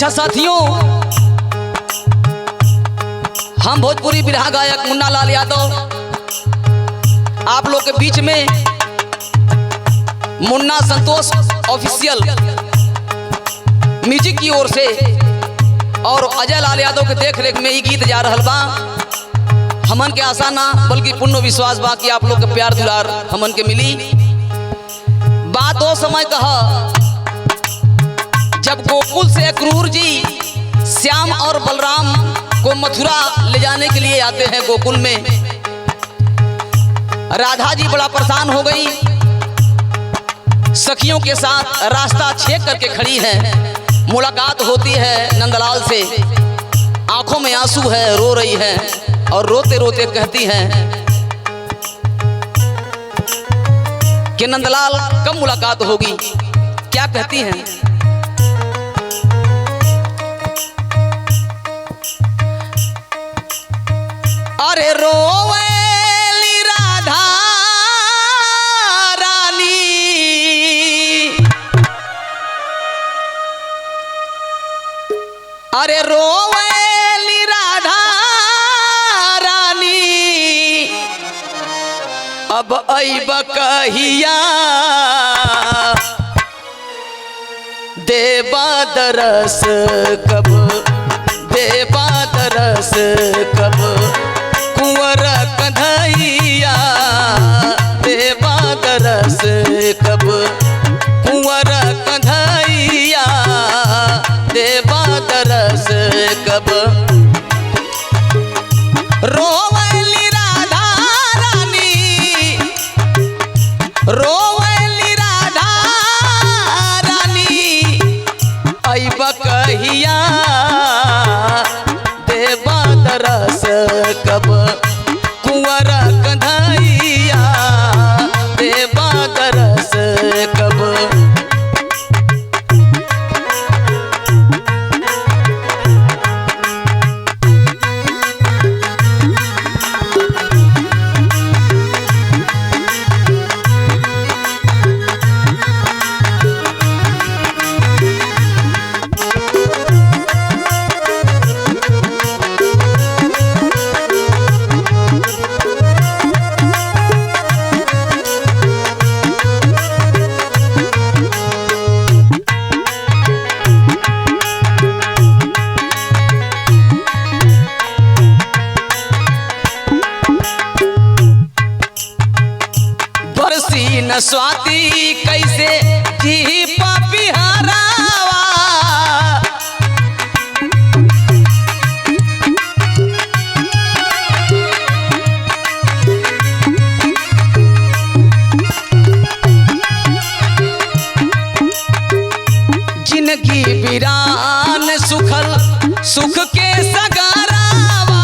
अच्छा साथियों, हम भोजपुरी बिरहा गायक मुन्ना लाल यादव आप लोग के बीच में मुन्ना संतोष ऑफिशियल म्यूजिक की ओर से और अजय लाल यादव के देख रेख में ये गीत जा रहा बा। हमन के आशा ना बल्कि पूर्ण विश्वास बा कि आप लोग के प्यार दुलार हमन के मिली। बात वो समय कहा जब गोकुल से क्रूर जी श्याम और बलराम को मथुरा ले जाने के लिए आते हैं। गोकुल में राधा जी बड़ा परेशान हो गई, सखियों के साथ रास्ता छेक करके खड़ी है। मुलाकात होती है नंदलाल से, आंखों में आंसू है, रो रही है और रोते रोते कहती हैं कि नंदलाल कब मुलाकात होगी। क्या कहती हैं? अरे रोवेली राधा रानी, अरे रोवेली राधा रानी, अब अइब कहिया देबा दरस कब, देबा दरस कब, कुंवर कन्हैया देबा दरस कब, कुंवर कन्हैया देबा दरस कब। रोवेली राधा रानी, रोवेली राधा रानी, अइब कहिया देबा दरस कब, कुंवर कन्हैया देबा दरस कब। न स्वाति कैसे जी पपिहरावा, जिंदगी वीरान सुखल सुख के सगारावा,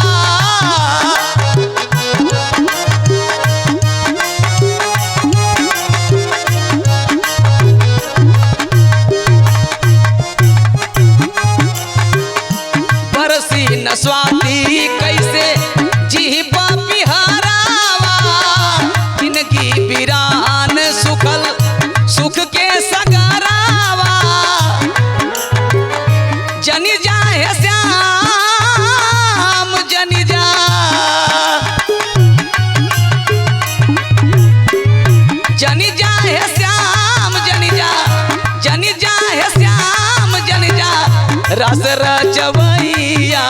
न स्वाति कैसे जी पपिहरावा, जिंदगी वीरान सुखल सुख के सगारावा। जनी जाए श्याम जनी जा, जनी जाए श्याम जनी जा, जनी जाए श्याम जनी जा, रस रचवैया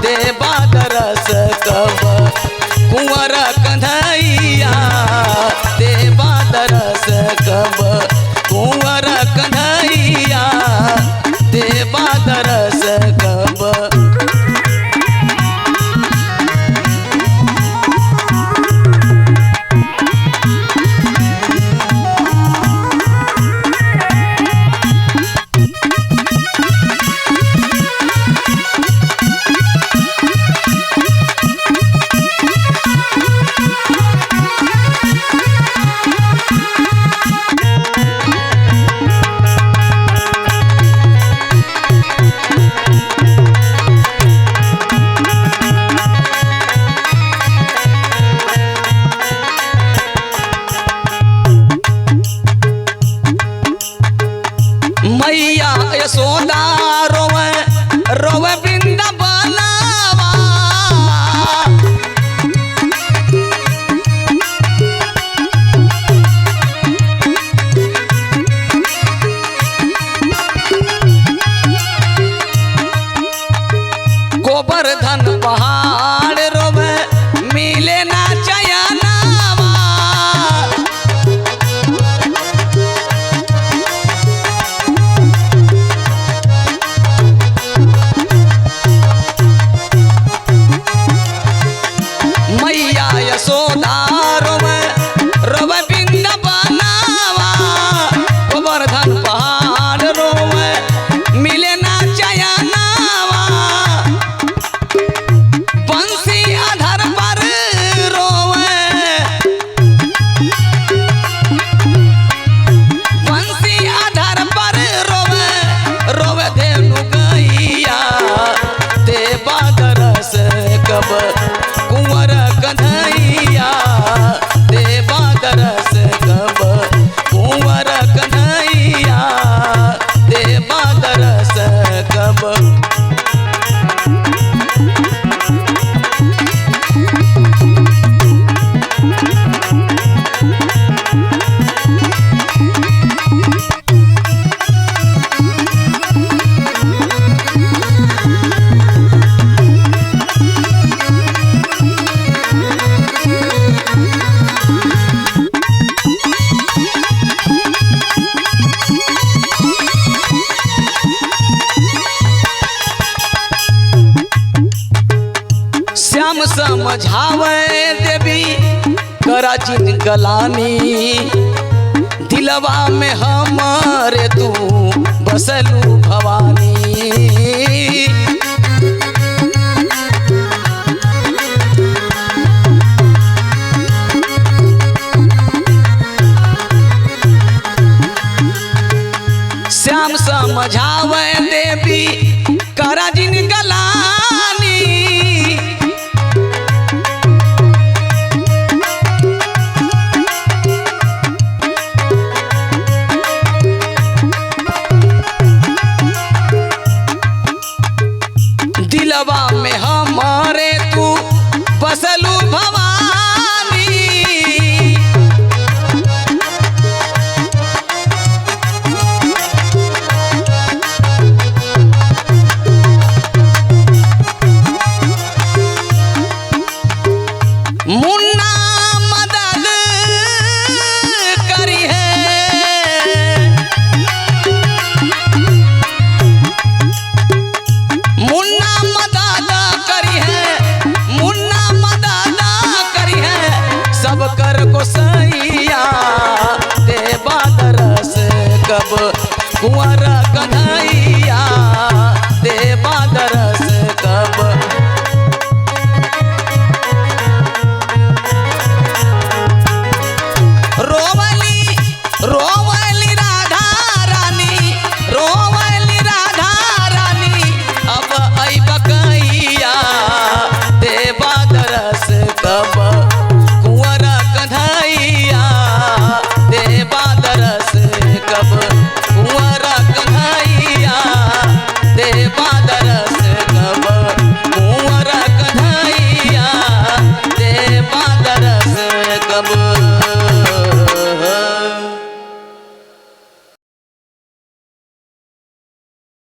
देबा दरस कब, कुंवर कन्हैया देबा दरस कब, कुंवर कन्हैया देबा दरस कब। श्याम समझावे देवी करा जिन गलानी दिलवा में हमारे तू बसलू भवानी।